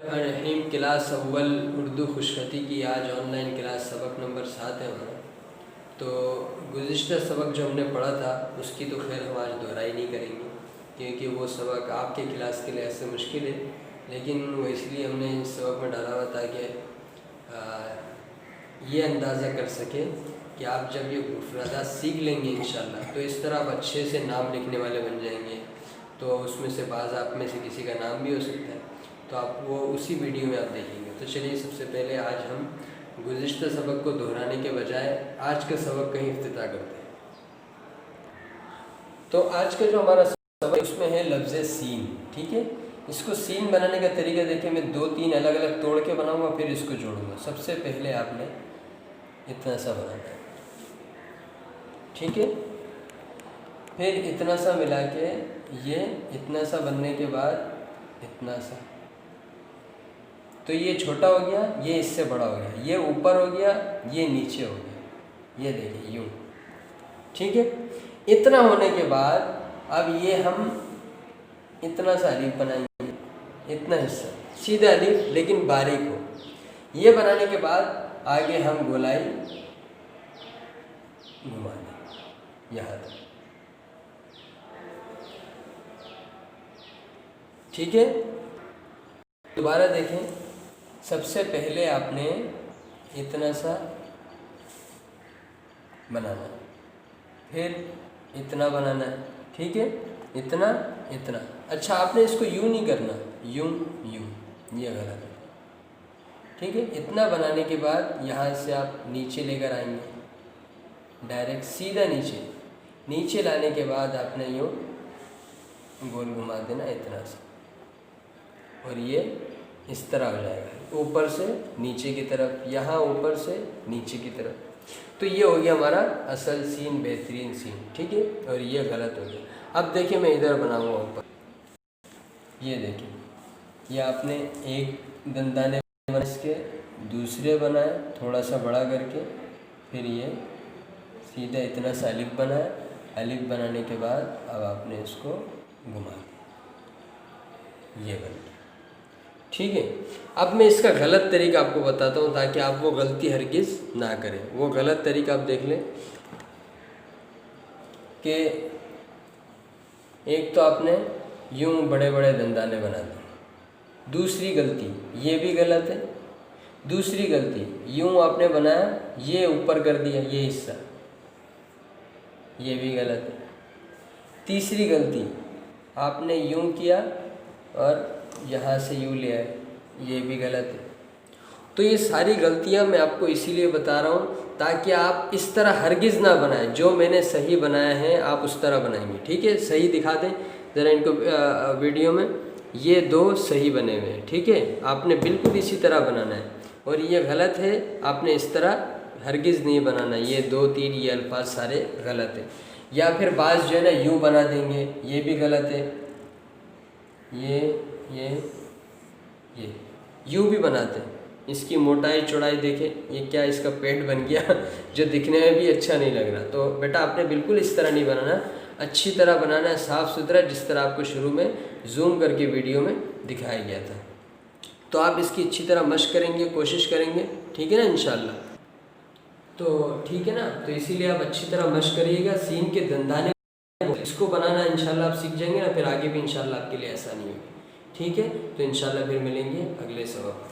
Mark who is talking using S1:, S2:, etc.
S1: रहीम class अव्वल उर्दू खुशखती की आज ऑनलाइन क्लास सबक नंबर 7 है हमारा। तो गुज़िश्ता सबक जो हमने पढ़ा था उसकी तो खैर हम आज दोहराई नहीं करेंगे, क्योंकि वो सबक आपके क्लास के लिए ऐसे मुश्किल है, लेकिन वो इसलिए हमने इस सबक में डाला हुआ ताकि ये अंदाज़ा कर सके कि आप जब ये मुफ़रदात सीख लेंगे इंशाल्लाह तो इस तरह आप अच्छे से नाम लिखने वाले बन जाएंगे। तो उसमें से बाज़ आप में से किसी का नाम भी हो सकता है, तो आप वो उसी वीडियो में आप देखेंगे। तो चलिए सबसे पहले आज हम गुज़िश्ता सबक को दोहराने के बजाय आज का सबक का ही इफ्तिताह करते हैं। तो आज का जो हमारा सबक उसमें है लफ्ज़ सीन। ठीक है, इसको सीन बनाने का तरीका देखिए, मैं 2-3 अलग अलग तोड़ के बनाऊंगा, फिर इसको जोड़ूंगा। सबसे पहले आपने इतना सा बनाना है, ठीक है, फिर इतना सा मिला के ये इतना सा बनने के बाद इतना सा, तो ये छोटा हो गया, ये इससे बड़ा हो गया, ये ऊपर हो गया, ये नीचे हो गया, ये देखिए यूँ। ठीक है, इतना होने के बाद अब ये हम इतना सा अलीफ बनाएंगे, इतना हिस्सा सीधा अलीफ लेकिन बारीक हो। ये बनाने के बाद आगे हम गोलाई घुमा दें यहाँ तक। ठीक है, दोबारा देखें, सबसे पहले आपने इतना सा बनाना है, फिर इतना बनाना है, ठीक है, इतना इतना। अच्छा, आपने इसको यूँ नहीं करना, यूँ यूँ, ये गलत है। ठीक है, इतना बनाने के बाद यहाँ से आप नीचे लेकर आएंगे, डायरेक्ट सीधा नीचे। नीचे लाने के बाद आपने यूँ गोल घुमा देना इतना सा, और ये इस तरह हो जाएगा, ऊपर से नीचे की तरफ, यहाँ ऊपर से नीचे की तरफ। तो ये हो गया हमारा असल सीन, बेहतरीन सीन। ठीक है, और ये गलत हो गया। अब देखिए मैं इधर बनाऊंगा ऊपर, ये देखिए, ये आपने एक दंदाने बनाए, इसके दूसरे बनाए थोड़ा सा बड़ा करके, फिर ये सीधा इतना सा अलिफ बनाया। अलिफ बनाने के बाद अब आपने इसको घुमा दिया, ये बन गया। ठीक है, अब मैं इसका गलत तरीका आपको बताता हूँ ताकि आप वो गलती हरगिज़ ना करें। वो गलत तरीका आप देख लें कि एक तो आपने यूँ बड़े बड़े दंदाने बना दिए, दूसरी गलती ये भी गलत है, दूसरी गलती यूँ आपने बनाया, ये ऊपर कर दिया, ये हिस्सा, ये भी गलत है। तीसरी गलती आपने यूँ किया और यहाँ से यूँ ले आए, ये भी गलत है। तो ये सारी गलतियाँ मैं आपको इसीलिए बता रहा हूँ ताकि आप इस तरह हरगिज़ ना बनाएं। जो मैंने सही बनाया है आप उस तरह बनाएंगे। ठीक है, सही दिखा दें ज़रा इनको वीडियो में, ये 2 सही बने हुए हैं। ठीक है, आपने बिल्कुल इसी तरह बनाना है, और ये गलत है, आपने इस तरह हरगिज़ नहीं बनाना। ये 2-3 ये अल्फाज सारे गलत है। या फिर बाज़ जो है ना यूँ बना देंगे, ये भी गलत है। ये यूँ भी बनाते हैं, इसकी मोटाई चौड़ाई देखें, ये क्या इसका पेट बन गया जो दिखने में भी अच्छा नहीं लग रहा। तो बेटा आपने बिल्कुल इस तरह नहीं बनाना, अच्छी तरह बनाना है, साफ़ सुथरा, जिस तरह आपको शुरू में जूम करके वीडियो में दिखाया गया था। तो आप इसकी अच्छी तरह मशक करेंगे, कोशिश करेंगे, ठीक है ना, इंशाल्लाह। तो ठीक है ना, तो इसीलिए आप अच्छी तरह मशक करिएगा। सीन के दंदाने इसको बनाना इंशाल्लाह आप सीख जाएंगे ना, फिर आगे भी इंशाल्लाह आपके लिए आसानी होगी। ठीक है, तो इंशाल्लाह फिर मिलेंगे अगले सबक।